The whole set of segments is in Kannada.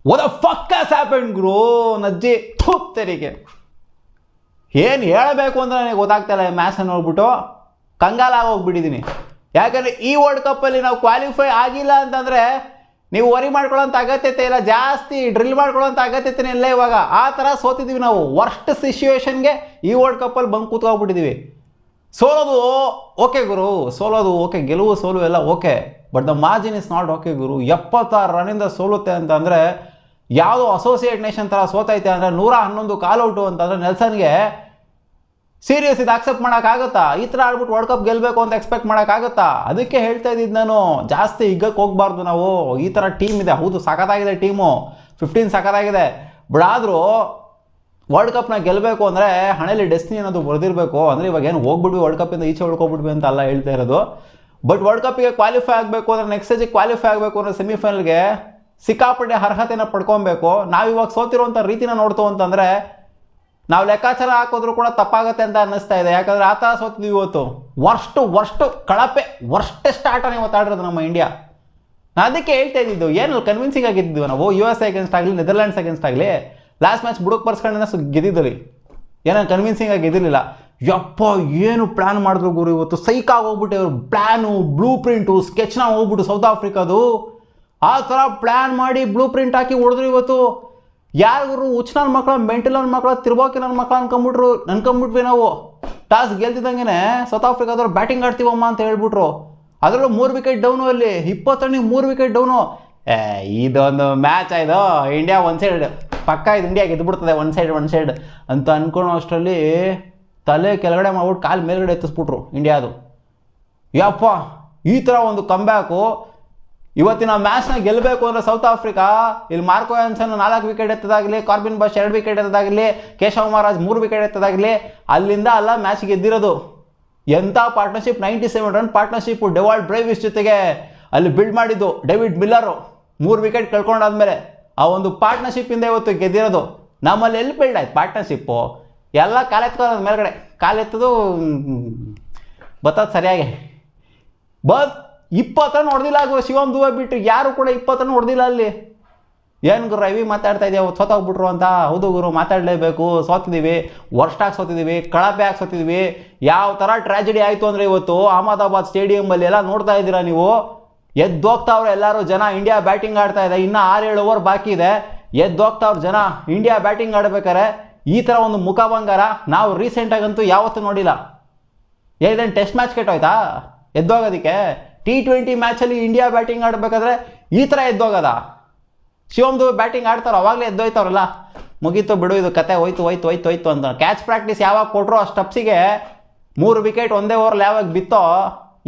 What the fuck has happened ಗುರು ನಜ್ಜಿ ತೆರಿಗೆ ಏನು ಹೇಳಬೇಕು ಅಂತ ನನಗೆ ಗೊತ್ತಾಗ್ತಾಯಿಲ್ಲ ಈ ಮ್ಯಾಚ್ ನೋಡ್ಬಿಟ್ಟು ಕಂಗಾಲಾಗೋಗ್ಬಿಟ್ಟಿದ್ದೀನಿ. ಯಾಕಂದರೆ ಈ ವರ್ಲ್ಡ್ ಕಪ್ಪಲ್ಲಿ ನಾವು ಕ್ವಾಲಿಫೈ ಆಗಿಲ್ಲ ಅಂತಂದರೆ ನೀವು ವರಿ ಮಾಡ್ಕೊಳ್ಳೋಂಥ ಅಗತ್ಯತೆ ಇಲ್ಲ, ಜಾಸ್ತಿ ಡ್ರಿಲ್ ಮಾಡ್ಕೊಳ್ಳೋಂಥ ಅಗತ್ಯತೆ ಇಲ್ಲ. ಇವಾಗ ಆ ಥರ ಸೋತಿದ್ದೀವಿ ನಾವು. ವರ್ಸ್ಟ್ ಸಿಚುವೇಶನ್ಗೆ ಈ ವರ್ಲ್ಡ್ ಕಪ್ಪಲ್ಲಿ ಬಂದು ಕೂತ್ಕೊಂಡ್ಬಿಟ್ಟಿದ್ದೀವಿ. ಸೋಲೋದು ಓಕೆ ಗುರು, ಸೋಲೋದು ಓಕೆ, ಗೆಲುವು ಸೋಲು ಎಲ್ಲ okay, but the margin is not okay ಗುರು. 76 ರನ್ನಿಂದ ಸೋಲುತ್ತೆ ಅಂತಂದರೆ ಯಾವುದೋ ಅಸೋಸಿಯೇಟ್ ನೇಷನ್ ಥರ ಸೋತೈತೆ ಅಂದರೆ 111 ಕಾಲ್ಔಟು ಅಂತಂದರೆ ನೆಲ್ಸನ್ಗೆ ಸೀರಿಯಸ್ ಇದು ಆಕ್ಸೆಪ್ಟ್ ಮಾಡೋಕ್ಕಾಗುತ್ತಾ? ಈ ಥರ ಆಡ್ಬಿಟ್ಟು ವರ್ಲ್ಡ್ ಕಪ್ ಗೆಲ್ಲಬೇಕು ಅಂತ ಎಕ್ಸ್ಪೆಕ್ಟ್ ಮಾಡೋಕ್ಕಾಗುತ್ತಾ? ಅದಕ್ಕೆ ಹೇಳ್ತಾ ಇದ್ದಿದ್ದು ನಾನು, ಜಾಸ್ತಿ ಹಿಗ್ಗಕ್ಕೆ ಹೋಗಬಾರ್ದು ನಾವು. ಈ ಥರ ಟೀಮ್ ಇದೆ, ಹೌದು ಸಖತ್ತಾಗಿದೆ ಟೀಮು, 15 ಸಖತ್ತಾಗಿದೆ, ಬಟ್ ಆದರೂ ವರ್ಲ್ಡ್ ಕಪ್ನ ಗೆಲ್ಲಬೇಕು ಅಂದರೆ ಹಣೆಯಲ್ಲಿ ಡೆಸ್ಟಿನಿ ಅನ್ನೋದು ಬರೆದಿರಬೇಕು. ಅಂದರೆ ಇವಾಗ ಏನು ಹೋಗ್ಬಿಟ್ವಿ ವರ್ಲ್ಡ್ ಕಪ್ಪಿಂದ ಈಚೆ ಉಳ್ಕೊಬಿಟ್ವಿ ಅಂತ ಅಲ್ಲ ಹೇಳ್ತಾ ಇರೋದು. ಬಟ್ ವರ್ಲ್ಡ್ ಕಪ್ಪಿಗೆ ಕ್ವಾಲಿಫೈ ಆಗಬೇಕು ಅಂದರೆ, ನೆಕ್ಸ್ಟ್ ಸ್ಟೇಜಿಗೆ ಕ್ವಾಲಿಫೈ ಆಗಬೇಕು ಅಂದರೆ ಸೆಮಿಫೈನಲ್ಗೆ ಸಿಕ್ಕಾಪಟ್ಟೆ ಅರ್ಹತೆನ ಪಡ್ಕೊಬೇಕು. ನಾವಿವಾಗ ಸೋತಿರುವಂಥ ರೀತಿನ ನೋಡ್ತು ಅಂತಂದರೆ ನಾವು ಲೆಕ್ಕಾಚಾರ ಹಾಕೋದ್ರೂ ಕೂಡ ತಪ್ಪಾಗುತ್ತೆ ಅಂತ ಅನ್ನಿಸ್ತಾ ಇದೆ. ಯಾಕಂದರೆ ಆ ಥರ ಸೋತಿದ್ವಿ ಇವತ್ತು. ವರ್ಸ್ಟ್ ಕಳಪೆ ವರ್ಸ್ಟೆಸ್ಟ್ ಆಟನ ಇವತ್ತು ಆಡಿರೋದು ನಮ್ಮ ಇಂಡಿಯಾ. ನಾನು ಅದಕ್ಕೆ ಹೇಳ್ತಾ ಇದ್ದಿದ್ದು, ಏನು ಕನ್ವಿನ್ಸಿಂಗ್ ಆಗಿದ್ದಿದ್ವಿ ನಾವು US ಅಗೇನ್ಸ್ಟ್ ಆಗಲಿ, ನೆದರ್ಲ್ಯಾಂಡ್ಸ್ ಅಗೇನ್ಸ್ಟ್ ಆಗಲಿ. ಲಾಸ್ಟ್ ಮ್ಯಾಚ್ ಬುಡಕ್ಕೆ ಬರ್ಸ್ಕೊಂಡು ಗೆದ್ದಿದ್ದಲ್ಲಿ ಏನೋ ಕನ್ವಿನ್ಸಿಂಗ್ ಆಗಿ ಗೆದ್ದಿರಲಿಲ್ಲ. ಯಪ್ಪ ಏನು ಪ್ಲ್ಯಾನ್ ಮಾಡಿದ್ರು ಗುರು ಇವತ್ತು, ಸೈಕಾಗಿ ಹೋಗ್ಬಿಟ್ಟು ಇವರು ಪ್ಲ್ಯಾನು, ಬ್ಲೂ ಪ್ರಿಂಟು, ಸ್ಕೆಚ್ನ ಹೋಗ್ಬಿಟ್ಟು ಸೌತ್ ಆಫ್ರಿಕಾದು ಆ ಥರ ಪ್ಲ್ಯಾನ್ ಮಾಡಿ ಬ್ಲೂ ಪ್ರಿಂಟ್ ಹಾಕಿ ಹೊಡೆದ್ರು ಇವತ್ತು. ಯಾರಿಗೂ ಹುಚ್ಚ ನನ್ನ ಮಕ್ಕಳು, ಮೆಂಟಲ್ ನನ್ನ ಮಕ್ಕಳು, ತಿರ್ಬೋಕಿ ನನ್ನ ಮಕ್ಕಳು ಅನ್ಕೊಂಬಿಟ್ವಿ ನಾವು. ಟಾಸ್ ಗೆಲ್ತಿದ್ದಂಗೆ ಸೌತ್ ಆಫ್ರಿಕಾದವ್ರು ಬ್ಯಾಟಿಂಗ್ ಆಡ್ತೀವಮ್ಮ ಅಂತ ಹೇಳ್ಬಿಟ್ರು. ಅದರಲ್ಲೂ 3 ವಿಕೆಟ್ ಡೌನು, ಅಲ್ಲಿ 20 ರನ್ನಿಗೆ 3 ವಿಕೆಟ್ ಡೌನು. ಇದೊಂದು ಮ್ಯಾಚ್ ಆಯ್ತು, ಇಂಡಿಯಾ ಒಂದು ಸೈಡ್ ಪಕ್ಕ ಇದು ಇಂಡಿಯಾ ಗೆದ್ದುಬಿಡ್ತದೆ, ಒನ್ ಸೈಡ್ ಅಂತ ಅಂದ್ಕೊಳ್ಳೋ ಅಷ್ಟರಲ್ಲಿ ತಲೆ ಕೆಳಗಡೆ ಮಾಡ್ಬಿಟ್ಟು ಕಾಲು ಮೇಲ್ಗಡೆ ಎತ್ತಿಸ್ಬಿಟ್ರು ಇಂಡಿಯಾದು. ಯಪ್ಪ ಈ ಥರ ಒಂದು ಕಂಬ್ಯಾಕು. ಇವತ್ತಿನ ಮ್ಯಾಚ್ನ ಗೆಲ್ಲಬೇಕು ಅಂದರೆ ಸೌತ್ ಆಫ್ರಿಕಾ ಇಲ್ಲಿ ಮಾರ್ಕೋ ಆ್ಯನ್ಸನ್ 4 ವಿಕೆಟ್ ಎತ್ತದಾಗಲಿ, ಕಾರ್ಬಿನ್ ಬಾಷ್ 2 ವಿಕೆಟ್ ಎತ್ತದಾಗಲಿ, ಕೇಶವ್ ಮಹಾರಾಜ್ 3 ವಿಕೆಟ್ ಎತ್ತದಾಗಲಿ, ಅಲ್ಲಿಂದ ಅಲ್ಲ ಮ್ಯಾಚ್ ಗೆದ್ದಿರೋದು. ಎಂಥ partnership, 97 run partnership Dewald Brevis ಜೊತೆಗೆ ಅಲ್ಲಿ ಬಿಲ್ಡ್ ಮಾಡಿದ್ದು ಡೇವಿಡ್ ಮಿಲ್ಲರು 3 ವಿಕೆಟ್ ಕಳ್ಕೊಂಡಾದ್ಮೇಲೆ ಆ ಒಂದು ಪಾರ್ಟ್ನರ್ಶಿಪ್ಪಿಂದ ಇವತ್ತು ಗೆದ್ದಿರೋದು. ನಮ್ಮಲ್ಲಿ ಎಲ್ಲಿ ಬಿಲ್ಡ್ ಆಯ್ತು ಪಾರ್ಟ್ನರ್ಶಿಪ್ಪು? ಎಲ್ಲ ಕಾಲೆತ್ಕೊಳ್ಳೋದು ಮೇಲ್ಗಡೆ, ಕಾಲೆತ್ತದು ಬತ್ತದು ಸರಿಯಾಗಿ. 20 ರನ್ ಹೊಡೆದಿಲ್ಲ ಆಗೋ ಶಿವಮ್ ದುಬೆ ಬಿಟ್ಟು ಯಾರು ಕೂಡ 20 ರನ್ ಹೊಡೆದಿಲ್ಲ ಅಲ್ಲಿ. ಏನು ಗುರು ರವಿ ಮಾತಾಡ್ತಾ ಇದೆಯಾ ಸೋತೋಗ್ಬಿಟ್ರು ಅಂತ? ಹೌದು ಗುರು ಮಾತಾಡಲೇಬೇಕು, ಸೋತಿದ್ದೀವಿ, ವರ್ಸ್ಟಾಗಿ ಸೋತಿದ್ದೀವಿ, ಕಳಪೆ ಆಗಿ ಸೋತಿದ್ದೀವಿ. ಯಾವ ಥರ ಟ್ರ್ಯಾಜಿಡಿ ಆಯಿತು ಅಂದರೆ ಇವತ್ತು ಅಹಮದಾಬಾದ್ ಸ್ಟೇಡಿಯಮ್ಮಲ್ಲಿ ಎಲ್ಲ ನೋಡ್ತಾ ಇದ್ದೀರಾ ನೀವು. ಎದ್ದೋಗ್ತಾವ್ರೆ ಎಲ್ಲರೂ ಜನ. ಇಂಡಿಯಾ ಬ್ಯಾಟಿಂಗ್ ಆಡ್ತಾ ಇದೆ, ಇನ್ನೂ 6-7 ಓವರ್ ಬಾಕಿ ಇದೆ. ಎದ್ದೋಗ್ತಾವ್ರು ಜನ ಇಂಡಿಯಾ ಬ್ಯಾಟಿಂಗ್ ಆಡ್ಬೇಕಾರೆ. ಈ ಥರ ಒಂದು ಮುಖಭಂಗಾರ ನಾವು ರೀಸೆಂಟಾಗಂತೂ ಯಾವತ್ತೂ ನೋಡಿಲ್ಲ. ಏನಿದೇನು ಟೆಸ್ಟ್ ಮ್ಯಾಚ್ ಕೆಟ್ಟೋಯ್ತಾ ಎದ್ದೋಗೋದಕ್ಕೆ? T20 ಮ್ಯಾಚಲ್ಲಿ ಇಂಡಿಯಾ ಬ್ಯಾಟಿಂಗ್ ಆಡಬೇಕಾದ್ರೆ ಈ ಥರ ಎದ್ದೋಗದ? ಶಿವಮ್ ದುಬೆ ಬ್ಯಾಟಿಂಗ್ ಆಡ್ತಾರೋ ಅವಾಗಲೇ ಎದ್ದೋಯ್ತವ್ರಲ್ಲ, ಮುಗೀತು ಬಿಡು ಇದು ಕತೆ, ಹೋಯ್ತು ಅಂತ. ಕ್ಯಾಚ್ ಪ್ರಾಕ್ಟೀಸ್ ಯಾವಾಗ ಕೊಟ್ಟರು ಆ ಸ್ಟಪ್ಸಿಗೆ 3 ವಿಕೆಟ್ ಒಂದೇ ಓವರ್ಲ್ಲಿ ಯಾವಾಗ ಬಿತ್ತೋ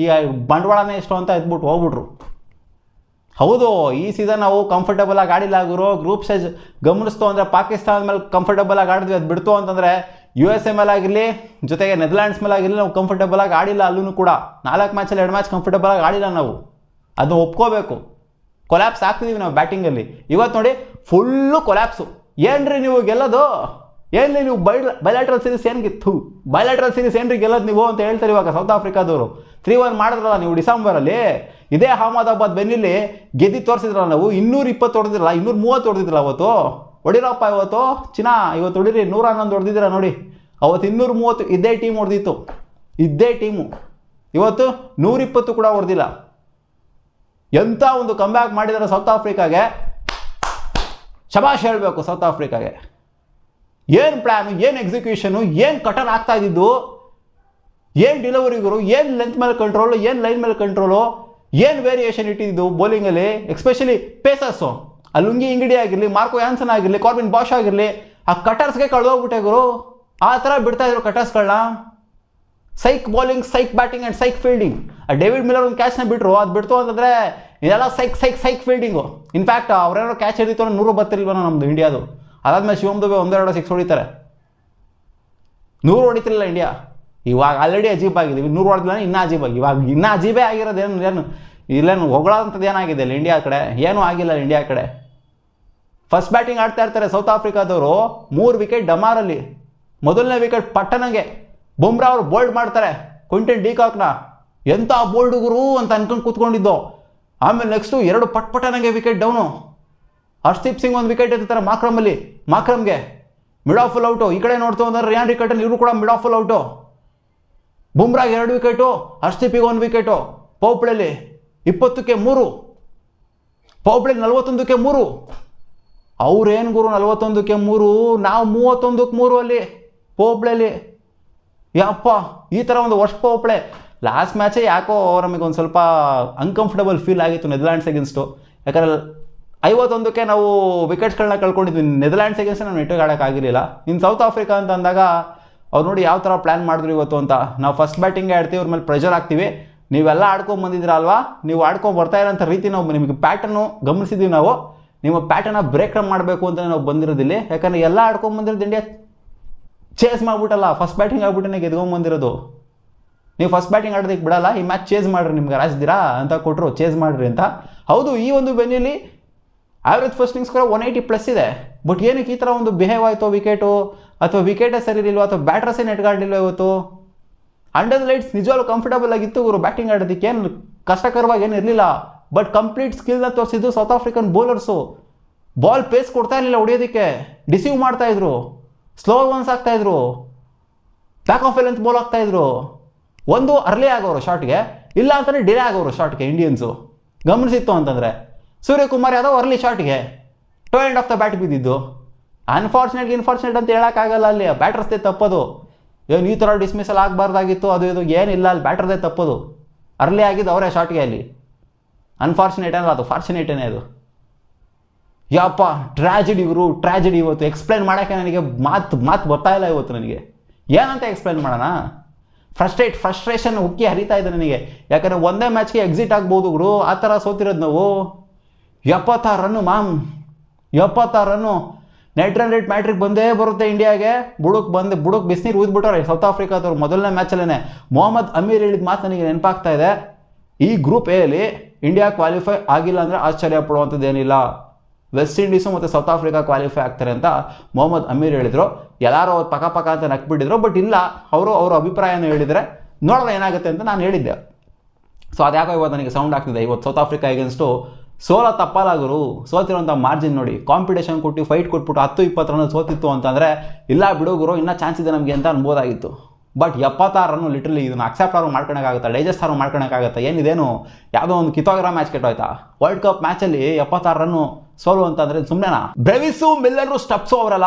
ಈ ಬಂಡವಾಳನೇ ಎಷ್ಟು ಅಂತ ಎದ್ಬಿಟ್ಟು ಹೋಗ್ಬಿಟ್ರು. ಹೌದು ಈ ಸೀಸನ್ ನಾವು ಕಂಫರ್ಟಬಲ್ ಆಗಿ ಆಡಿಲ್ಲ ಗುರು. ಗ್ರೂಪ್ ಸ್ಟೇಜ್ ಗಮನಿಸ್ತು ಅಂದರೆ ಪಾಕಿಸ್ತಾನದ ಮೇಲೆ ಕಂಫರ್ಟಬಲ್ ಆಗಿ ಆಡಿದ್ವಿ, ಅದು ಬಿಡ್ತು ಅಂತಂದರೆ USA ಮೇಲೆ ಆಗಿರಲಿ, ಜೊತೆಗೆ ನೆದರ್ಲ್ಯಾಂಡ್ಸ್ ಮೇಲೆ ಆಗಿರಲಿ ನಾವು ಕಂಫರ್ಟಬಲ್ ಆಗಿ ಆಡಿಲ್ಲ. ಅಲ್ಲೂ ಕೂಡ 4 ಮ್ಯಾಚಲ್ಲಿ 2 ಮ್ಯಾಚ್ ಕಂಫರ್ಟಬಲ್ ಆಗಿ ಆಡಿಲ್ಲ ನಾವು, ಅದು ಒಪ್ಕೋಬೇಕು. ಕೊಲ್ಯಾಪ್ಸ್ ಆಗ್ತಿದ್ದೀವಿ ನಾವು ಬ್ಯಾಟಿಂಗಲ್ಲಿ. ಇವತ್ತು ನೋಡಿ ಫುಲ್ಲು ಕೊಲ್ಯಾಪ್ಸು. ಏನ್ರಿ ನೀವು ಗೆಲ್ಲೋದು? ಏನ್ರಿ ನೀವು ಬೈಲಾಟ್ರಲ್ ಸೀರೀಸ್ ಏನು ಗೆತ್ತು? ಬೈಲಾಟ್ರಲ್ ಸೀರೀಸ್ ಏನ್ರಿ ಗೆಲ್ಲೋದು ನೀವು ಅಂತ ಹೇಳ್ತಾರೆ ಇವಾಗ ಸೌತ್ ಆಫ್ರಿಕಾದವರು. 3-1 ಮಾಡಿದ್ರಲ್ಲ ನೀವು ಡಿಸೆಂಬರಲ್ಲಿ, ಇದೇ ಅಹಮದಾಬಾದ್ ಬೆನ್ನಿಲ್ಲಿ ಗೆದ್ದು ತೋರಿಸಿದ್ರಲ್ಲ ನಾವು. 220 ಹೊಡೆದಿರಲ್ಲ, 230 ಹೊಡೆದಿದ್ರಲ್ಲ ಅವತ್ತು. ಹೊಡಿರಪ್ಪ ಇವತ್ತು ಚಿನ್ನ, ಇವತ್ತು ಹೊಡಿರಿ 111 ಹೊಡೆದಿದ್ದೀರ ನೋಡಿ. ಅವತ್ತು 230 ಇದೇ ಟೀಮ್ ಹೊಡೆದಿತ್ತು, ಇದೇ ಟೀಮು. ಇವತ್ತು 120 ಕೂಡ ಹೊಡೆದಿಲ್ಲ. ಎಂಥ ಒಂದು ಕಂಬ್ಯಾಕ್ ಮಾಡಿದ್ದಾರೆ ಸೌತ್ ಆಫ್ರಿಕಾಗೆ. ಶಬಾಷ್ ಹೇಳಬೇಕು ಸೌತ್ ಆಫ್ರಿಕಾಗೆ. ಏನು ಪ್ಲ್ಯಾನು, ಏನು ಎಕ್ಸಿಕ್ಯೂಷನು, ಏನು ಕಟರ್ ಆಗ್ತಾ ಇದ್ದಿದ್ದು, ಏನು ಡೆಲಿವರಿಗರು, ಏನು ಲೆಂತ್ ಮೇಲೆ ಕಂಟ್ರೋಲು, ಏನು ಲೈನ್ ಮೇಲೆ ಕಂಟ್ರೋಲು, ಏನು ವೇರಿಯೇಷನ್ ಇಟ್ಟಿದ್ದು ಬೌಲಿಂಗಲ್ಲಿ. ಎಕ್ಸ್ಪೆಷಲಿ ಪೇಸರ್ಸು, ಆ ಲುಂಗಿ ಇಂಗಡಿ ಆಗಿರಲಿ, ಮಾರ್ಕೋ ಆ್ಯನ್ಸನ್ ಆಗಿರಲಿ, ಕಾರ್ಬಿನ್ ಬಾಷ್ ಆಗಿರಲಿ, ಆ ಕಟರ್ಸ್ಗೆ ಕಳೆದೋಗ್ಬಿಟ್ಟೆ ಗುರು. ಆ ಥರ ಬಿಡ್ತಾಯಿದ್ರು ಕಟರ್ಸ್ಗಳನ್ನ. Psych bowling, psych batting and psych fielding. ಆ ಡೇವಿಡ್ ಮಿಲ್ಲರ್ ಒಂದು ಕ್ಯಾಚ್ನ ಬಿಟ್ಟರು, ಅದು ಬಿಡ್ತು ಅಂತಂದರೆ ಇದೆಲ್ಲ ಸೈಕ್ ಫೀಲ್ಡಿಂಗು. ಇನ್ಫ್ಯಾಕ್ಟ್ ಅವ್ರೇನೋ ಕ್ಯಾಚ್ ಹಿಡಿತು ಅಂದ್ರೆ 100 ಬರ್ತಿರ್ಲಿಲ್ವನೋ ನಮ್ಮದು ಇಂಡಿಯಾದು. ಅದಾದಮೇಲೆ ಶಿವಮ್ ದುಬೆ 1-2 6 ಹೊಡಿತಾರೆ. 100 ಹೊಡಿತಿರಲಿಲ್ಲ ಇಂಡಿಯಾ. ಇವಾಗ ಆಲ್ರೆಡಿ ಅಜೀಬಾಗಿದ್ದೀವಿ, 100 ಹೊಡೆದಿಲ್ಲ ಇನ್ನೂ ಅಜೀಬಾಗಿ. ಇವಾಗ ಇನ್ನೂ ಅಜೀಬೇ ಆಗಿರೋದು ಏನು ಇಲ್ಲೇನು ಹೊಗಳೋಂಥದ್ದು ಏನಾಗಿದೆ ಇಲ್ಲಿ ಇಂಡಿಯಾ ಕಡೆ? ಏನೂ ಆಗಿಲ್ಲ ಇಂಡಿಯಾ ಕಡೆ. ಫಸ್ಟ್ ಬ್ಯಾಟಿಂಗ್ ಆಡ್ತಾ ಇರ್ತಾರೆ ಸೌತ್ ಆಫ್ರಿಕಾದವರು. 3 ವಿಕೆಟ್ ಡಮಾರಲ್ಲಿ. ಮೊದಲನೇ ವಿಕೆಟ್ ಪಟ್ಟಣಗೆ ಬುಮ್ರಾ ಅವರು ಬೋಲ್ಡ್ ಮಾಡ್ತಾರೆ ಕ್ವಿಂಟನ್ ಡಿಕಾಕ್ನ. ಎಂಥ ಬೋಲ್ಡ್ ಗುರು ಅಂತ ಅನ್ಕೊಂಡು ಕೂತ್ಕೊಂಡಿದ್ದು. ಆಮೇಲೆ ನೆಕ್ಸ್ಟು 2 ಪಟ್ಪಟನಾಗೆ ವಿಕೆಟ್ ಡೌನು. ಹರ್ಷದೀಪ್ ಸಿಂಗ್ ಒಂದು ವಿಕೆಟ್ ಎತ್ತಾರೆ ಮಾಕ್ರಮ್ಗೆ ಮಿಡ್ ಆಫ್ ಫುಲ್ ಔಟು. ಈ ಕಡೆ ನೋಡ್ತು ಅಂದ್ರೆ ರಿಯಾನ್ ರಿಕರ್ಟನ್ ಇವರು ಕೂಡ ಮಿಡ್ ಆಫ್ ಫುಲ್ ಔಟು. ಬುಮ್ರಾಗೆ 2 ವಿಕೆಟು, ಹರ್ಷದೀಪಿಗೆ 1 ವಿಕೆಟು. ಪೌಪ್ಳೆಲಿ 20ಕ್ಕೆ 3, ಪೌಪ್ಳೆಲಿ 41ಕ್ಕೆ 3. ಅವ್ರೇನು ಗುರು 41ಕ್ಕೆ 3, ನಾವು 31ಕ್ಕೆ 3 ಅಲ್ಲಿ ಪೌಪ್ಳೆಲಿ. ಯಪ್ಪ, ಈ ಥರ ಒಂದು ವರ್ಷ ಪೌಪ್ಳೆ. ಲಾಸ್ಟ್ ಮ್ಯಾಚೇ ಯಾಕೋ ನಮಗೆ ಒಂದು ಸ್ವಲ್ಪ ಅನ್ಕಂಫರ್ಟಬಲ್ ಫೀಲ್ ಆಗಿತ್ತು ನೆದರ್ಲ್ಯಾಂಡ್ಸ್ ಅಗೇನ್ಸ್ಟು. ಯಾಕಂದರೆ 51ಕ್ಕೆ ನಾವು ವಿಕೆಟ್ಸ್ಗಳನ್ನ ಕಳ್ಕೊಂಡಿದ್ವಿ. ನೆದರ್ಲ್ಯಾಂಡ್ಸ್ ಅಗೇನ್ಸ್ಟ್ ನಾವು ನೆಟ್ಟಿಗೆ ಆಡೋಕ್ಕಾಗಿರಲಿಲ್ಲ. ಇನ್ನು ಸೌತ್ ಆಫ್ರಿಕಾ ಅಂತ ಅಂದಾಗ ಅವ್ರು ನೋಡಿ ಯಾವ ಥರ ಪ್ಲ್ಯಾನ್ ಮಾಡಿದ್ರು ಇವತ್ತು ಅಂತ. ನಾವು ಫಸ್ಟ್ ಬ್ಯಾಟಿಂಗೇ ಆಡ್ತೀವಿ, ಅವ್ರ ಮೇಲೆ ಪ್ರೆಷರ್ ಹಾಕ್ತೀವಿ. ನೀವೆಲ್ಲ ಆಡ್ಕೊಂಡು ಬಂದಿದ್ದೀರಲ್ವಾ, ನೀವು ಆಡ್ಕೊಂಡು ಬರ್ತಾ ಇರೋಂಥ ರೀತಿ ನಾವು ನಿಮಗೆ ಪ್ಯಾಟರ್ನು ಗಮನಿಸಿದ್ದೀವಿ. ನಾವು ನಿಮ್ಮ ಪ್ಯಾಟರ್ನ ಬ್ರೇಕ್ ಮಾಡಬೇಕು ಅಂತ ನಾವು ಬಂದಿರೋದಿಲ್ಲ. ಯಾಕಂದರೆ ಎಲ್ಲ ಆಡ್ಕೊಂಡು ಬಂದಿರೋದು ಇಂಡಿಯಾ ಚೇಸ್ ಮಾಡಿಬಿಟ್ಟಲ್ಲ, ಫಸ್ಟ್ ಬ್ಯಾಟಿಂಗ್ ಆಗ್ಬಿಟ್ಟೆ ಗೆದ್ಕೊಂಬಂದಿರೋದು. ನೀವು ಫಸ್ಟ್ ಬ್ಯಾಟಿಂಗ್ ಆಡೋದಕ್ಕೆ ಬಿಡಲ್ಲ, ಈ ಮ್ಯಾಚ್ ಚೇಸ್ ಮಾಡಿರಿ, ನಿಮ್ಗೆ ರಾಜ್ದಿರಾ ಅಂತ ಕೊಟ್ಟರು, ಚೇಸ್ ಮಾಡಿರಿ ಅಂತ. ಹೌದು, ಈ ಒಂದು ಬೆನ್ನಲ್ಲಿ ಆವ್ರೇಜ್ ಫಸ್ಟ್ ಇನ್ನಿಂಗ್ಸ್ ಕೂಡ 180+ ಇದೆ. ಬಟ್ ಏನಕ್ಕೆ ಈ ಥರ ಒಂದು ಬಿಹೇವ್ ಆಯಿತು ವಿಕೆಟು, ಅಥವಾ ವಿಕೆಟೇ ಸರಿ ಇರಲಿಲ್ವ, ಅಥವಾ ಬ್ಯಾಟ್ರಸ್ಸೇ ನೆಟ್ಗಾಡಲಿಲ್ವ ಇವತ್ತು? ಅಂಡರ್ ಲೈಟ್ಸ್ ನಿಜವಾಗ್ಲೂ ಕಂಫರ್ಟಬಲ್ ಆಗಿತ್ತು ಇವರು ಬ್ಯಾಟಿಂಗ್ ಆಡೋದಕ್ಕೆ, ಏನು ಕಷ್ಟಕರವಾಗಿ ಏನು ಇರಲಿಲ್ಲ. ಬಟ್ ಕಂಪ್ಲೀಟ್ ಸ್ಕಿಲ್ನ ತೋರಿಸಿದ್ದು South African bowlers. Ball pace ಕೊಡ್ತಾ ಇರಲಿಲ್ಲ ಹೊಡೆಯೋದಕ್ಕೆ, ಡಿಸೀವ್ ಮಾಡ್ತಾಯಿದ್ರು, ಸ್ಲೋ ಒನ್ಸ್ ಆಗ್ತಾಯಿದ್ರು, ಬ್ಯಾಕ್ ಆಫ್ ಲೆಂತ್ ಬಾಲ್ ಆಗ್ತಾಯಿದ್ರು. ಒಂದು ಅರ್ಲಿ ಆಗೋರು ಶಾರ್ಟ್ಗೆ, ಇಲ್ಲ ಅಂತಂದರೆ ಡಿಲೇ ಆಗೋರು ಶಾರ್ಟ್ಗೆ ಇಂಡಿಯನ್ಸು. ಗಮನಿಸಿತ್ತು ಅಂತಂದರೆ ಸೂರ್ಯಕುಮಾರ್ ಯಾದವ್ ಅರ್ಲಿ ಶಾರ್ಟ್ಗೆ toe end of the bat ಬಿದ್ದಿದ್ದು. ಇನ್ಫಾರ್ಚುನೇಟ್ ಅಂತ ಹೇಳೋಕ್ಕಾಗಲ್ಲ, ಅಲ್ಲಿ ಬ್ಯಾಟ್ರಸ್ದೇ ತಪ್ಪೋದು. ಏನು ಈ ಥರ ಡಿಸ್ಮಿಸಲ್ ಆಗಬಾರ್ದಾಗಿತ್ತು, ಅದು ಇದು ಏನಿಲ್ಲ, ಅಲ್ಲಿ ಬ್ಯಾಟ್ರದೇ ತಪ್ಪೋದು. ಅರ್ಲಿ ಆಗಿದ್ದು ಅವರೇ ಶಾರ್ಟ್ಗೆ. ಅಲ್ಲಿ ಅನ್ಫಾರ್ಚುನೇಟ್ ಅಲ್ಲ, ಅದು ಫಾರ್ಚುನೇಟೇನೇ ಅದು. ಯಪ್ಪ, ಟ್ರ್ಯಾಜಿಡಿ ಗುರು, ಟ್ರ್ಯಾಜಿಡಿ ಇವತ್ತು. ಎಕ್ಸ್ಪ್ಲೈನ್ ಮಾಡೋಕ್ಕೆ ನನಗೆ ಮಾತು ಬರ್ತಾ ಇಲ್ಲ ಇವತ್ತು. ನನಗೆ ಏನಂತ ಎಕ್ಸ್ಪ್ಲೈನ್ ಮಾಡೋಣ? ಫ್ರಸ್ಟ್ರೇಷನ್ ಉಕ್ಕಿ ಹರಿತಾ ಇದೆ ನನಗೆ. ಯಾಕಂದರೆ ಒಂದೇ ಮ್ಯಾಚ್ಗೆ ಎಕ್ಸಿಟ್ ಆಗ್ಬೋದು ಗುರು, ಆ ಥರ ಸೋತಿರೋದು ನಾವು. 76 ರನ್ನು 76 ರನ್ನು ನೆಟ್ ರನ್ ರೇಟ್ ಮ್ಯಾಟ್ರಿಕ್ ಬಂದೇ ಬರುತ್ತೆ ಇಂಡಿಯಾಗೆ. ಬುಡಕ್ಕೆ ಬಿಸಿನೀರು ಊದ್ಬಿಟ್ಟವ್ರೆ ಸೌತ್ ಆಫ್ರಿಕಾದವ್ರು ಮೊದಲನೇ ಮ್ಯಾಚಲ್ಲೇ. ಮೊಹಮ್ಮದ್ ಅಮೀರ್ ಹೇಳಿದ ಮಾತು ನನಗೆ ನೆನಪಾಗ್ತಾ ಇದೆ. ಈ ಗ್ರೂಪ್ ಎಲ್ಲಿ ಇಂಡಿಯಾ ಕ್ವಾಲಿಫೈ ಆಗಿಲ್ಲ ಅಂದರೆ ಆಶ್ಚರ್ಯ ಪಡುವಂಥದ್ದು ಏನಿಲ್ಲ. ವೆಸ್ಟ್ ಇಂಡೀಸು ಮತ್ತು ಸೌತ್ ಆಫ್ರಿಕಾ ಕ್ವಾಲಿಫೈ ಆಗ್ತಾರೆ ಅಂತ ಮೊಹಮ್ಮದ್ ಅಮೀರ್ ಹೇಳಿದರು. ಎಲ್ಲರೂ ಅವ್ರು ಪಕ್ಕ ಅಂತ ನಕ್ಬಿಟ್ಟಿದ್ರು. ಬಟ್ ಇಲ್ಲ, ಅವ್ರ ಅಭಿಪ್ರಾಯನ ಹೇಳಿದರೆ ನೋಡೋಣ ಏನಾಗುತ್ತೆ ಅಂತ ನಾನು ಹೇಳಿದ್ದೆ. ಸೊ ಅದ್ಯಾಕೋ ಇವತ್ತು ನನಗೆ ಸೌಂಡ್ ಆಗ್ತಿದೆ. ಇವತ್ತು ಸೌತ್ ಆಫ್ರಿಕಾ ಅಗೇನ್ಸ್ಟು ಸೋಲ ತಪ್ಪಲ್ಲ ಗುರು. ಸೋತಿರೋಂಥ ಮಾರ್ಜಿನ್ ನೋಡಿ, ಕಾಂಪಿಟೇಷನ್ ಕೊಟ್ಟು ಫೈಟ್ ಕೊಟ್ಬಿಟ್ಟು 10-20 ರನ್ ಸೋತಿತ್ತು ಅಂತಂದರೆ ಇಲ್ಲ ಬಿಡು ಗುರು, ಇನ್ನೂ ಚಾನ್ಸ್ ಇದೆ ನಮಗೆ ಅಂತ ಅನ್ಬೋದಾಗಿತ್ತು. ಬಟ್ 76 ರನ್ನು ಲಿಟ್ರಲಿ ಇದನ್ನು ಅಕ್ಸೆಪ್ಟ್ ಆದ್ರೂ ಮಾಡ್ಕೊಳಕ್ಕಾಗತ್ತಾ, ಡೈಜೆಸ್ಟ್ ಆದ್ರೂ ಮಾಡ್ಕೊಳಕ್ಕಾಗತ್ತಾ? ಏನಿದೇನು ಯಾವುದೋ ಒಂದು ಕಿತ್ತೋಗಿರೋ ಮ್ಯಾಚ್ ಕೆಟ್ಟೋಯ್ತಾ? ವರ್ಲ್ಡ್ ಕಪ್ ಮ್ಯಾಚಲ್ಲಿ 76 ರನ್ನು ಸೋಲು ಅಂತಂದರೆ ಸುಮ್ಮನೆನಾ? ಬ್ರೆವಿಸು, ಮಿಲ್ಲರು, ಸ್ಟಪ್ಸು ಅವರೆಲ್ಲ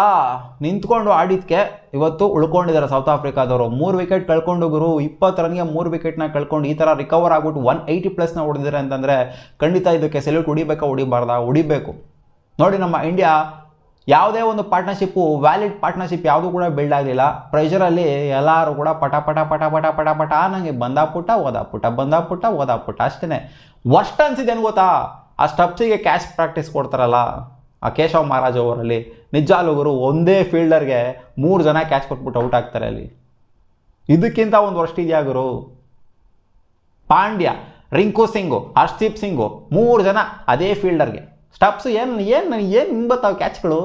ನಿಂತ್ಕೊಂಡು ಆಡಿದ್ಕೆ ಇವತ್ತು ಉಳ್ಕೊಂಡಿದ್ದಾರೆ ಸೌತ್ ಆಫ್ರಿಕಾದವರು. 3 ವಿಕೆಟ್ ಕಳ್ಕೊಂಡು ಗುರು, 20 ರನ್ಗೆ 3 ವಿಕೆಟ್ನ ಕಳ್ಕೊಂಡು ಈ ಥರ ರಿಕವರ್ ಆಗ್ಬಿಟ್ಟು 180+ ಹೊಡೆದಿದ್ದಾರೆ ಅಂತಂದರೆ ಖಂಡಿತ ಇದಕ್ಕೆ ಸೆಲ್ಯೂಟ್ ಹೊಡಿಬಾರ್ದಾ? ಹೊಡಿಬೇಕು. ನೋಡಿ, ನಮ್ಮ ಇಂಡಿಯಾ ಯಾವುದೇ ಒಂದು ಪಾರ್ಟ್ನರ್ಶಿಪ್ಪು, ವ್ಯಾಲಿಡ್ ಪಾರ್ಟ್ನರ್ಶಿಪ್ ಯಾವುದೂ ಕೂಡ ಬಿಲ್ಡ್ ಆಗಲಿಲ್ಲ. ಪ್ರೆಷರಲ್ಲಿ ಎಲ್ಲರೂ ಕೂಡ ಪಟ ನನಗೆ ಬಂದಾಪುಟ್ಟ ಓದಾಪುಟ್ಟ ಅಷ್ಟೇ. ವರ್ಸ್ಟ್ ಅನ್ಸಿದೆ ಗೊತ್ತಾ? ಆ ಸ್ಟಪ್ಸಿಗೆ ಕ್ಯಾಚ್ ಪ್ರಾಕ್ಟೀಸ್ ಕೊಡ್ತಾರಲ್ಲ ಆ ಕೇಶವ್ ಮಹಾರಾಜ್ ಅವರಲ್ಲಿ. ನಿಜಾಲು ಗುರು, ಒಂದೇ ಫೀಲ್ಡರ್ಗೆ 3 ಜನ ಕ್ಯಾಚ್ ಕೊಟ್ಬಿಟ್ಟು ಔಟ್ ಆಗ್ತಾರೆ ಅಲ್ಲಿ. ಇದಕ್ಕಿಂತ ಒಂದು ವರ್ಷ ಇದೆಯಾ ಗುರು? ಪಾಂಡ್ಯ, ರಿಂಕು ಸಿಂಗು, ಹರ್ಷದೀಪ್ ಸಿಂಗು 3 ಜನ ಅದೇ ಫೀಲ್ಡರ್ಗೆ. ಸ್ಟಪ್ಸು ಏನು ಬರ್ತಾವೆ ಕ್ಯಾಚ್ಗಳು?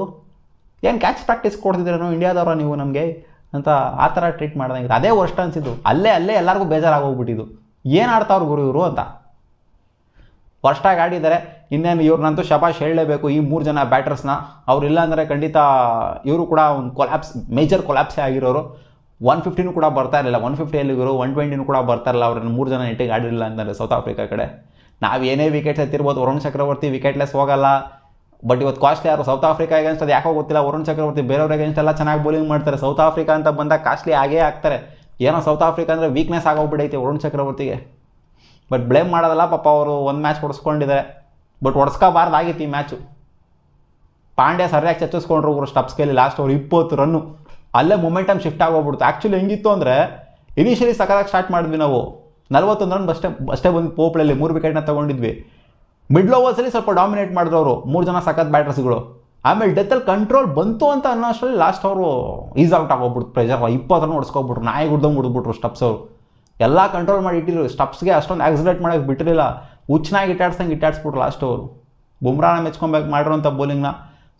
ಏನು ಕ್ಯಾಚ್ ಪ್ರಾಕ್ಟೀಸ್ ಕೊಡ್ತಿದ್ದೀರೇನೋ ಇಂಡಿಯಾದವ್ರ ನೀವು ನಮಗೆ ಅಂತ ಆ ಥರ ಟ್ರೀಟ್ ಮಾಡ್ದಂಗೆ. ಅದೇ ವರ್ಷ ಅನಿಸಿದ್ದು. ಅಲ್ಲೇ ಎಲ್ಲರಿಗೂ ಬೇಜಾರಾಗೋಗ್ಬಿಟ್ಟಿದ್ದು. ಏನು ಆಡ್ತಾವ್ರು ಗುರು ಇವರು ಅಂತ. ಫಸ್ಟಾಗಿ ಆಡಿದ್ದಾರೆ. ಇನ್ನೇನು ಇವ್ರನ್ನಂತೂ ಶಬಾಷ್ ಹೇಳಲೇಬೇಕು, ಈ 3 ಜನ ಬ್ಯಾಟರ್ಸ್ನ. ಅವರಿಲ್ಲ ಅಂದರೆ ಖಂಡಿತ ಇವರು ಕೂಡ ಒಂದು ಮೇಜರ್ ಕೊಲ್ಯಾಪ್ಸೇ ಆಗಿರೋರು. 150 ಕೂಡ ಬರ್ತಾ ಇರಲಿಲ್ಲ. 150 ಇವರು 120 ಕೂಡ ಬರ್ತಾ ಇರಲಿಲ್ಲ. ಅವ್ರನ್ನ 3 ಜನ ನೆಟ್ಟಿಗೆ ಆಡಿರಲಿಲ್ಲ ಅಂತಂದರೆ ಸೌತ್ ಆಫ್ರಿಕಾ ಕಡೆ. ನಾವು ಏನೇ ವಿಕೆಟ್ಸ್ ಎತ್ತಿರ್ಬೋದು, ವರುಣ್ ಚಕ್ರವರ್ತಿ ವಿಕೆಟ್ಲೆಸ್ ಹೋಗಲ್ಲ. ಬಟ್ ಇವತ್ತು ಕಾಸ್ಟ್ಲಿ ಯಾರು ಸೌತ್ ಆಫ್ರಿಕಾ ಅಗೇನ್ಸ್ಟ್ ಅದು ಯಾಕೋ ಗೊತ್ತಿಲ್ಲ. ವರುಣ್ ಚಕ್ರವರ್ತಿ ಬೇರೆಯವ್ರ ಅಗೇನ್ಸ್ಟ್ ಎಲ್ಲ ಚೆನ್ನಾಗಿ ಬೌಲಿಂಗ್ ಮಾಡ್ತಾರೆ. ಸೌತ್ ಆಫ್ರಿಕಾ ಅಂತ ಬಂದಾಗ ಕಾಸ್ಟ್ಲಿ ಆಗೇ ಆಗ್ತಾರೆ. ಏನೋ ಸೌತ್ ಆಫ್ರಿಕಾ ಅಂದರೆ ವೀಕ್ನೆಸ್ ಆಗೋಗ್ಬಿಟ್ಟೈತೆ ವರುಣ್ ಚಕ್ರವರ್ತಿಗೆ. ಬಟ್ ಬ್ಲೇಮ್ ಮಾಡೋದಲ್ಲ, ಪಾಪ ಅವರು ಒಂದು ಮ್ಯಾಚ್ ಹೊಡೆಸ್ಕೊಂಡಿದ್ದಾರೆ. ಬಟ್ ಹೊಡೆಸ್ಕೋಬಾರ್ದಾಗಿತ್ತು ಈ ಮ್ಯಾಚು. ಪಾಂಡ್ಯ ಸರಿಯಾಗಿ ಚಚ್ಚಿಸ್ಕೊಂಡ್ರು ಅವರು ಸ್ಟಪ್ಸ್ಕೇಲಿ. ಲಾಸ್ಟ್ ಓವರ್ 20 ರನ್ನು ಅಲ್ಲೇ ಮೊಮೆಂಟಮ್ ಶಿಫ್ಟ್ ಆಗೋಗ್ಬಿಡ್ತು. ಆ್ಯಕ್ಚುಲಿ ಹೆಂಗಿತ್ತು ಅಂದರೆ ಇನಿಷಿಯಲಿ ಸಕಾಲಾಗಿ ಸ್ಟಾರ್ಟ್ ಮಾಡಿದ್ವಿ ನಾವು. 41 ರನ್ ಅಷ್ಟೇ ಬಂದು ಪೋಪ್ಳಲ್ಲಿ 3 ವಿಕೆಟ್ನ ತೊಗೊಂಡಿದ್ವಿ. ಮಿಡ್ಲ್ ಓವರ್ಸಲ್ಲಿ ಸ್ವಲ್ಪ ಡಾಮಿನೇಟ್ ಮಾಡಿದ್ರು ಅವರು 3 ಜನ ಸಖತ್ ಬ್ಯಾಟರ್ಸ್ಗಳು. ಆಮೇಲೆ ಡೆತ್ತಲ್ಲಿ ಕಂಟ್ರೋಲ್ ಬಂತು ಅಂತ ಅನ್ನೋ ಅಷ್ಟರಲ್ಲಿ ಲಾಸ್ಟ್ ಅವರು ಈಸ್ ಔಟ್ ಆಗೋಗ್ಬಿಡ್ತು. ಪ್ರೆಷರ್ 20 ರನ್ ಹೊಡ್ಸ್ಕೊಬಿಟ್ರು. ನಾಯಿ ಗುಡ್ದಂಗೆ ಹೊಡೆದ್ಬಿಟ್ರು ಸ್ಟಪ್ಸ್ ಅವರು. ಎಲ್ಲ ಕಂಟ್ರೋಲ್ ಮಾಡಿ ಇಟ್ಟಿರು. ಸ್ಟಪ್ಸ್ಗೆ ಅಷ್ಟೊಂದು ಆಕ್ಸಿಲೇಟ್ ಮಾಡೋಕ್ಕೆ ಬಿಟ್ಟಿರಲಿಲ್ಲ. ಹುಚ್ಚನಾಗಿ ಇಟ್ಟಾಡ್ಸ್ಬಿಟ್ರು ಲಾಸ್ಟ್ ಅವರು. ಬುಮ್ರಾನ ಮೆಚ್ಕೊಬೇಕು ಮಾಡಿರೋಂಥ ಬೌಲಿಂಗ್ನ.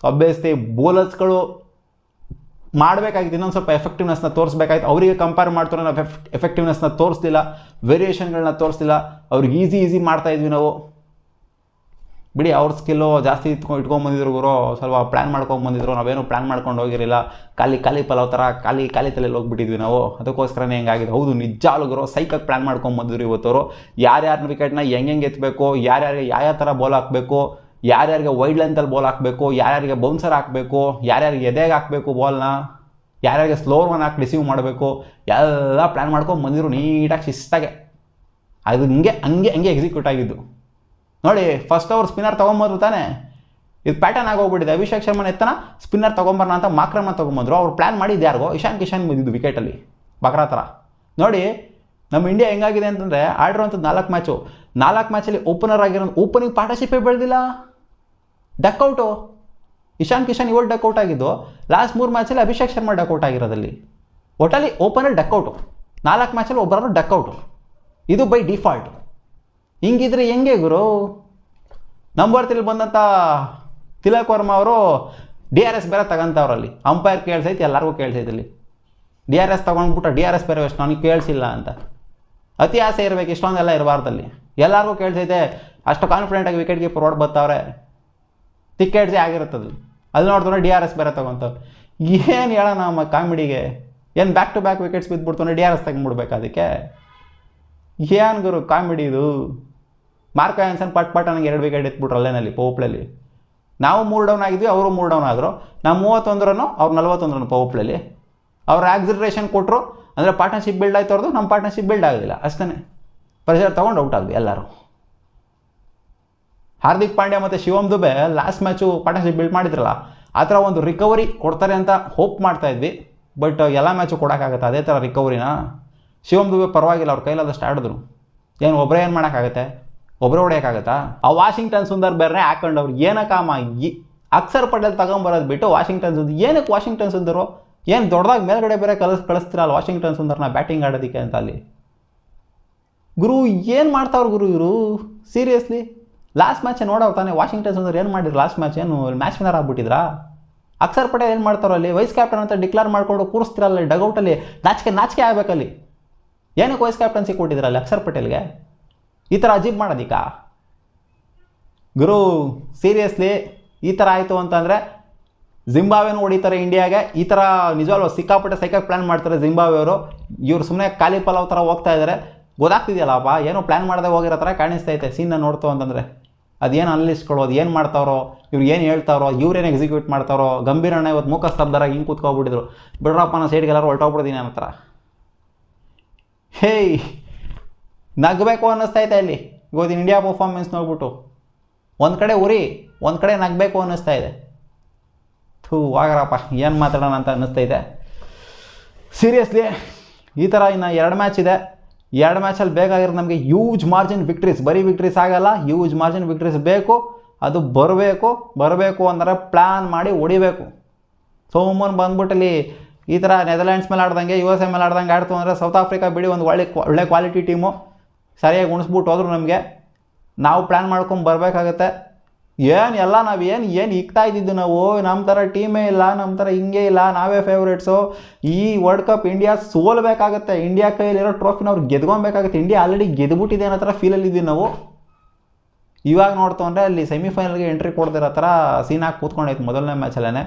ಅಬ್ಬಿಯಸ್ಲಿ ಬೌಲರ್ಸ್ಗಳು ಮಾಡಬೇಕಾಗಿತ್ತು, ಇನ್ನೊಂದು ಸ್ವಲ್ಪ ಎಫೆಕ್ಟಿವ್ನೆಸ್ನ ತೋರಿಸ್ಬೇಕಾಯ್ತು. ಅವರಿಗೆ ಕಂಪೇರ್ ಮಾಡ್ತಾರೆ ನಾವು ಎಫೆಕ್ಟಿವ್ನೆಸ್ನ ತೋರಿಸ್ತಿಲ್ಲ, ವೇರಿಯೇಷನ್ಗಳನ್ನ ತೋರಿಸ್ತಿಲ್ಲ. ಅವ್ರಿಗೆ ಈಸಿ ಮಾಡ್ತಾಯಿದ್ವಿ ನಾವು. ಬಿಡಿ ಅವ್ರ ಸ್ಕಿಲ್ಲು ಜಾಸ್ತಿ ಇಟ್ಕೊಂಡ್ಬಂದಿದ್ರು ಗುರು, ಸ್ವಲ್ಪ ಪ್ಲ್ಯಾನ್ ಮಾಡ್ಕೊಂಡ್ಬಂದಿದ್ರು, ನಾವೇನು ಪ್ಲ್ಯಾನ್ ಮಾಡ್ಕೊಂಡು ಹೋಗಿರಲಿಲ್ಲ, ಖಾಲಿ ಪಲಾವ್ ಥರ ಖಾಲಿ ತಲೆಯಲ್ಲಿ ಹೋಗ್ಬಿಟ್ಟಿದ್ವಿ ನಾವು, ಅದಕ್ಕೋಸ್ಕರನೇ ಹೆಂಗಾಗಿದೆ. ಹೌದು ನಿಜ ಗುರು, ಸೈಕಾಗಿ ಪ್ಲ್ಯಾನ್ ಮಾಡ್ಕೊಂಡ್ಬಂದಿದ್ರು ಇವತ್ತವರು. ಯಾರ್ಯಾರ ವಿಕೆಟ್ನ ಹೆಂಗೆ ಎತ್ತಬೇಕು, ಯಾರ್ಯಾರಿಗೆ ಯಾವ ಥರ ಬಾಲ್ ಹಾಕಬೇಕು, ಯಾರ್ಯಾರಿಗೆ ವೈಡ್ ಲೆಂತಲ್ಲಿ ಬಾಲ್ ಹಾಕಬೇಕು, ಯಾರ್ಯಾರಿಗೆ ಬೌನ್ಸರ್ ಹಾಕಬೇಕು, ಯಾರ್ಯಾರಿಗೆ ಎದೆಗೆ ಹಾಕಬೇಕು ಬಾಲ್ನ, ಯಾರ್ಯಾರಿಗೆ ಸ್ಲೋರ್ ಒನ್ ಹಾಕಿ ರಿಸೀವ್ ಮಾಡಬೇಕು, ಎಲ್ಲ ಪ್ಲ್ಯಾನ್ ಮಾಡ್ಕೊಂಡು ಬಂದಿರು ನೀಟಾಗಿ ಶಿಸ್ತಾಗೆ. ಅದು ಹಂಗೆ ಎಕ್ಸಿಕ್ಯೂಟ್ ಆಗಿದ್ದು ನೋಡಿ. ಫಸ್ಟ್ ಓವರ್ ಸ್ಪಿನ್ನರ್ ತೊಗೊಂಬಂದ್ರು ತಾನೇ, ಇದು ಪ್ಯಾಟರ್ನ್ ಆಗೋಗ್ಬಿಟ್ಟಿದೆ. ಅಭಿಷೇಕ್ ಶರ್ಮನ ಎತ್ತನ ಸ್ಪಿನ್ನರ್ ತೊಗೊಂಬರೋಣ ಅಂತ ಮಾಕ್ರಮ್ನ ತೊಗೊಂಬಂದ್ರು. ಅವ್ರು ಪ್ಲ್ಯಾನ್ ಮಾಡಿದ್ದು ಯಾರಿಗೋ ಇಶಾನ್ ಕಿಶನ್ ಬಂದಿದ್ದು ವಿಕೆಟಲ್ಲಿ ಬಕ್ರಾ ಥರ. ನೋಡಿ ನಮ್ಮ ಇಂಡಿಯಾ ಹೆಂಗಾಗಿದೆ ಅಂತಂದರೆ, ಆಡಿರೋಂಥದ್ದು 4 ಮ್ಯಾಚಲ್ಲಿ ಓಪನರ್ ಆಗಿರೋ ಓಪನಿಂಗ್ ಪಾರ್ಟ್ನರ್ಶಿಪ್ಪೇ ಬೆಳೆದಿಲ್ಲ, ಡಕ್ಔಟು. ಇಶಾನ್ ಕಿಶನ್ ಇವಳು ಡಕ್ಔಟ್ ಆಗಿದ್ದು, ಲಾಸ್ಟ್ 3 ಮ್ಯಾಚಲ್ಲಿ ಅಭಿಷೇಕ್ ಶರ್ಮಾ ಡಕ್ಔಟ್ ಆಗಿರೋದಲ್ಲಿ. ಒಟ್ಟಲ್ಲಿ ಓಪನರ್ ಡಕ್ಔಟು, 4 ಮ್ಯಾಚಲ್ಲಿ ಒಬ್ಬರಾದ್ರು ಡಕ್ಔಟು. ಇದು ಬೈ ಡಿಫಾಲ್ಟ್. ಹಿಂಗಿದ್ರೆ ಹೆಂಗೆ ಗುರು? ನಂಬರ್ 3 ಬಂದಂಥ ತಿಲಕ್ ವರ್ಮಾ ಅವರು DRS ಬೇರೆ ತಗೊಂತವ್ರಲ್ಲಿ. ಅಂಪೈರ್ ಕೇಳಿಸೈತಿ, ಎಲ್ಲರಿಗೂ ಕೇಳಿಸೈತಲ್ಲಿ. DRS ತೊಗೊಂಡ್ಬಿಟ್ಟು DRS ಬೇರೆ ಎಷ್ಟು ನನಗೆ ಕೇಳಿಸಿಲ್ಲ ಅಂತ. ಅತಿ ಆಸೆ ಇರಬೇಕು, ಇಷ್ಟೊಂದೆಲ್ಲ ಇರಬಾರ್ದಲ್ಲಿ. ಎಲ್ಲರಿಗೂ ಕೇಳಿಸೈತೆ, ಅಷ್ಟು ಕಾನ್ಫಿಡೆಂಟಾಗಿ ವಿಕೆಟ್ ಕೀಪರ್ ಹೊಡ್ ಬರ್ತಾವ್ರೆ, ಟಿಕೆಟ್ಸೇ ಆಗಿರುತ್ತದು. ಅಲ್ಲಿ ನೋಡ್ತಾನೆ DRS ಬೇರೆ ತೊಗೊಂತವ್ರು. ಏನು ಹೇಳೋಣ ನಮ್ಮ ಕಾಮಿಡಿಗೆ? ಏನು ಬ್ಯಾಕ್ ಟು ಬ್ಯಾಕ್ ವಿಕೆಟ್ಸ್ ಬಿದ್ದುಬಿಡ್ತಾನೆ, DRS ತಗೊಂಡ್ಬಿಡ್ಬೇಕು ಅದಕ್ಕೆ? ಏನು ಗುರು ಕಾಮಿಡಿ ಇದು? ಮಾರ್ಕೋ ಹ್ಯಾನ್ಸನ್ ಪಟ್ ನನಗೆ 2 ವಿಕೆಟ್ ಎತ್ಬಿಟ್ರು ಅಲ್ಲೇನಲ್ಲಿ ಪವರ್ಪ್ಲೇಲಿ. ನಾವು 3 ಡೌನ್ ಆಗಿದ್ವಿ, ಅವರು 3 ಡೌನ್ ಆದರು. ನಾವು 31 ರನ್ನು, ಅವ್ರು 41 ರನ್ನು ಪವರ್ಪ್ಲೇಲಿ. ಅವ್ರು ಆಕ್ಸಿಲರೇಷನ್ ಕೊಟ್ಟರು ಅಂದರೆ ಪಾರ್ಟ್ನರ್ಶಿಪ್ ಬಿಲ್ಡ್ ಆಯ್ತು ಅವ್ರದ್ದು, ನಮ್ಮ ಪಾರ್ಟ್ನರ್ಶಿಪ್ ಬಿಲ್ಡ್ ಆಗೋದಿಲ್ಲ ಅಷ್ಟೇ. ಪ್ರೆಷರ್ ತೊಗೊಂಡು ಔಟ್ ಆದ್ವಿ ಎಲ್ಲರೂ. ಹಾರ್ದಿಕ್ ಪಾಂಡ್ಯ ಮತ್ತು Shivam Dube last match partnership build ಮಾಡಿದ್ರಲ್ಲ, ಆ ಥರ ಒಂದು ರಿಕವರಿ ಕೊಡ್ತಾರೆ ಅಂತ ಹೋಪ್ ಮಾಡ್ತಾಯಿದ್ವಿ. ಬಟ್ ಎಲ್ಲ ಮ್ಯಾಚು ಕೊಡೋಕ್ಕಾಗತ್ತೆ ಅದೇ ಥರ ರಿಕವರಿನ? ಶಿವಮ್ ದುಬೆ ಪರವಾಗಿಲ್ಲ, ಅವ್ರ ಕೈಲಾದಷ್ಟು ಆಡಿದ್ರು. ಏನು ಒಬ್ಬರೇ ಏನು ಮಾಡೋಕ್ಕಾಗತ್ತೆ? ಒಬ್ಬರೇ ಹೊಡೆಯೋಕ್ಕಾಗತ್ತಾ? ಆ ವಾಷಿಂಗ್ಟನ್ ಸುಂದರ್ ಬೇರೆ ಹಾಕೊಂಡವ್ರು ಏನಕ್ಕಾಮ ಅಕ್ಷರ್ ಪಟೇಲ್ ತಗೊಂಬರೋದು ಬಿಟ್ಟು ವಾಷಿಂಗ್ಟನ್ ಸುಂದರ್ ಏನಕ್ಕೆ? ವಾಷಿಂಗ್ಟನ್ ಸುಂದರು ಏನು ದೊಡ್ಡದಾಗಿ ಮೇಲ್ಗಡೆ ಬೇರೆ ಕಳಿಸ್ತಿರಲ್ಲ ವಾಷಿಂಗ್ಟನ್ ಸುಂದರ್ನ ಬ್ಯಾಟಿಂಗ್ ಆಡೋದಕ್ಕೆ ಅಂತ ಅಲ್ಲಿ. ಗುರು ಏನು ಮಾಡ್ತಾವ್ರು ಗುರು ಇವರು? ಸೀರಿಯಸ್ಲಿ ಲಾಸ್ಟ್ ಮ್ಯಾಚ್ ನೋಡೋರು ತಾನೇ. ವಾಷಿಂಗ್ಟನ್ ಸುಂದರ್ ಏನು ಮಾಡಿದ್ರು ಲಾಸ್ಟ್ ಮ್ಯಾಚ್? ಏನು ಮ್ಯಾಚ್ ವಿನ್ನರ್ ಆಗ್ಬಿಟ್ಟಿದ್ರಾ? ಅಕ್ಷರ್ ಪಟೇಲ್ ಏನು ಮಾಡ್ತಾರೋ ಅಲ್ಲಿ? ವೈಸ್ ಕ್ಯಾಪ್ಟನ್ ಅಂತ ಡಿಕ್ಲೇರ್ ಮಾಡ್ಕೊಂಡು ಕೂರಿಸ್ತಿರಲ್ಲ ಡಗೌಟಲ್ಲಿ. ನಾಚಿಕೆ ಆಗಬೇಕಲ್ಲಿ. ಏನಕ್ಕೆ ವೈಸ್ ಕ್ಯಾಪ್ಟನ್ಸಿ ಕೊಟ್ಟಿದ್ರಲ್ಲಿ ಅಕ್ಷರ್ ಪಟೇಲ್ಗೆ? ಈ ಥರ ಅಜೀಬ್ ಮಾಡೋದಿಕ್ಕ ಗುರು? ಸೀರಿಯಸ್ಲಿ ಈ ಥರ ಆಯಿತು ಅಂತಂದರೆ ಜಿಂಬಾಬ್ವೆನೂ ಹೊಡಿತಾರೆ ಇಂಡಿಯಾಗೆ. ಈ ಥರ ನಿಜವಾಗ್ಲೂ ಸಿಕ್ಕಾಪಟ್ಟೆ ಸೈಕಾಗಿ ಪ್ಲ್ಯಾನ್ ಮಾಡ್ತಾರೆ ಜಿಂಬಾಬ್ವೆಯವರು. ಇವ್ರು ಸುಮ್ಮನೆ ಖಾಲಿ ಪಲಾವ್ ಥರ ಹೋಗ್ತಾ ಇದ್ದಾರೆ. ಗೊತ್ತಾಗ್ತಿದೆಯಲ್ಲಪ್ಪ, ಏನೋ ಪ್ಲ್ಯಾನ್ ಮಾಡದೆ ಹೋಗಿರೋ ಥರ ಕಾಣಿಸ್ತೈತೆ ಸೀನ್ನ ನೋಡ್ತು ಅಂತಂದರೆ. ಅದೇನು ಅನಲಿಸ್ಟ್ಗಳು ಅದು ಏನು ಮಾಡ್ತಾರೋ, ಇವ್ರು ಏನು ಹೇಳ್ತಾರೋ, ಇವ್ರೇನು ಎಕ್ಸಿಕ್ಯೂಟ್ ಮಾಡ್ತಾರೋ. ಗಂಭೀರಣ್ಣ ಇವತ್ತು ಮೂಕ ಸ್ತಬ್ಧರಾಗಿ ಹಿಂಗೆ ಕೂತ್ಕೊಬಿಟ್ಟಿದ್ರು. ಬಿಡ್ರಪ್ಪ ನಾನು ಸೈಡ್ಗೆಲ್ಲರೂ ಹೊರಟೋಗ್ಬಿಡ್ತೀನಿ ನನ್ನ ಹತ್ರ. ಹೇಯ್ ನಗಬೇಕು ಅನ್ನಿಸ್ತೈತೆ ಇಲ್ಲಿ ಇವತ್ತಿನ ಇಂಡಿಯಾ ಪರ್ಫಾರ್ಮೆನ್ಸ್ ನೋಡ್ಬಿಟ್ಟು. ಒಂದು ಕಡೆ ಉರಿ, ಒಂದು ಕಡೆ ನಗಬೇಕು ಅನ್ನಿಸ್ತಾ ಇದೆ. ಆಗರಪ್ಪ ಏನು ಮಾತಾಡೋಣ ಅಂತ ಅನ್ನಿಸ್ತೈತೆ ಸೀರಿಯಸ್ಲಿ. ಈ ಥರ ಇನ್ನು 2 ಮ್ಯಾಚ್ ಇದೆ. 2 ಮ್ಯಾಚಲ್ಲಿ ಬೇಕಾಗಿರೋದು ನಮಗೆ ಹ್ಯೂಜ್ ಮಾರ್ಜಿನ್ ವಿಕ್ಟ್ರೀಸ್. ಬರೀ ವಿಕ್ಟ್ರೀಸ್ ಆಗಲ್ಲ, ಹ್ಯೂಜ್ ಮಾರ್ಜಿನ್ ವಿಕ್ಟ್ರೀಸ್ ಬೇಕು. ಅದು ಬರಬೇಕು ಅಂದರೆ ಪ್ಲ್ಯಾನ್ ಮಾಡಿ ಹೊಡಿಬೇಕು. ಸೋಮನ್ ಬಂದ್ಬಿಟ್ಟಲ್ಲಿ ಈ ಥರ ನೆದರ್ಲ್ಯಾಂಡ್ಸ್ ಮೇಲೆ ಆಡ್ದಂಗೆ USA ಮೇಲೆ ಆಡ್ದಂಗೆ ಆಡ್ತು ಅಂದರೆ ಸೌತ್ ಆಫ್ರಿಕಾ ಬಿಡಿ ಒಂದು ಒಳ್ಳೆ ಕ್ವಾಲಿಟಿ ಟೀಮು, ಸರಿಯಾಗಿ ಉಣಿಸ್ಬಿಟ್ಟು ಹೋದ್ರು ನಮಗೆ. ನಾವು ಪ್ಲ್ಯಾನ್ ಮಾಡ್ಕೊಂಡು ಬರಬೇಕಾಗತ್ತೆ. ಎಲ್ಲ ನಾವು ಏನು ಇಕ್ತಾ ಇದ್ದಿದ್ದು ನಾವು? ನಮ್ಮ ಥರ ಟೀಮೇ ಇಲ್ಲ, ನಮ್ಮ ಥರ ಹಿಂಗೆ ಇಲ್ಲ, ನಾವೇ ಫೇವ್ರೇಟ್ಸು. ಈ ವರ್ಲ್ಡ್ ಕಪ್ ಇಂಡಿಯಾ ಸೋಲ್ಬೇಕಾಗತ್ತೆ. ಇಂಡಿಯಾ ಕೈಯಲ್ಲಿರೋ ಟ್ರೋಫಿನ ಅವ್ರು ಗೆದ್ಕೊಬೇಕಾಗತ್ತೆ. ಇಂಡಿಯಾ ಆಲ್ರೆಡಿ ಗೆದ್ಬಿಟ್ಟಿದೆ ಅನ್ನೋ ಥರ ಫೀಲಲ್ಲಿದ್ದೀವಿ ನಾವು. ಇವಾಗ ನೋಡ್ತು ಅಂದರೆ ಅಲ್ಲಿ ಸೆಮಿಫೈನಲ್ಗೆ ಎಂಟ್ರಿ ಕೊಡ್ದಿರೋ ಥರ ಸೀನಾಗಿ ಕೂತ್ಕೊಂಡೈತೆ ಮೊದಲನೇ ಮ್ಯಾಚಲ್ಲೇ.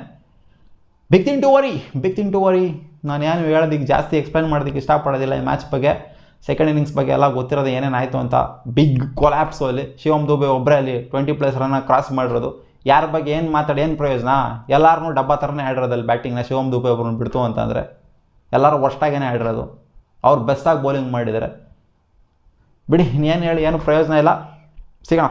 Big thing to worry. ನಾನು ಏನು ಹೇಳೋದಕ್ಕೆ ಜಾಸ್ತಿ ಎಕ್ಸ್ಪ್ಲೈನ್ ಮಾಡೋದಕ್ಕೆ ಇಷ್ಟಪಡೋದಿಲ್ಲ ಈ ಮ್ಯಾಚ್ ಬಗ್ಗೆ. ಸೆಕೆಂಡ್ ಇನ್ನಿಂಗ್ಸ್ ಬಗ್ಗೆ ಎಲ್ಲ ಗೊತ್ತಿರೋದು ಏನೇನಾಯಿತು ಅಂತ. ಬಿಗ್ ಕೊಲ್ಯಾಪ್ಸು ಅಲ್ಲಿ. ಶಿವಮ್ ದುಬೆ ಒಬ್ಬರೇ ಅಲ್ಲಿ 20+ ರನ್ನ ಕ್ರಾಸ್ ಮಾಡಿರೋದು. ಯಾರ ಬಗ್ಗೆ ಏನು ಮಾತಾಡಿ ಏನು ಪ್ರಯೋಜನ? ಎಲ್ಲರೂ ಡಬ್ಬ ಥರನೇ ಆಡಿರೋದಲ್ಲಿ ಬ್ಯಾಟಿಂಗ್ನ. ಶಿವಮ್ ದುಬೆ ಒಬ್ಬರನ್ನ ಬಿಡ್ತು ಅಂತಂದರೆ ಎಲ್ಲರೂ ವರ್ಸ್ಟಾಗೇ ಆಡಿರೋದು. ಅವ್ರು ಬೆಸ್ಟಾಗಿ ಬೌಲಿಂಗ್ ಮಾಡಿದ್ದಾರೆ. ಬಿಡಿ ಇನ್ನೇನು ಹೇಳಿ ಏನು ಪ್ರಯೋಜನ ಇಲ್ಲ. ಸಿಗೋಣ.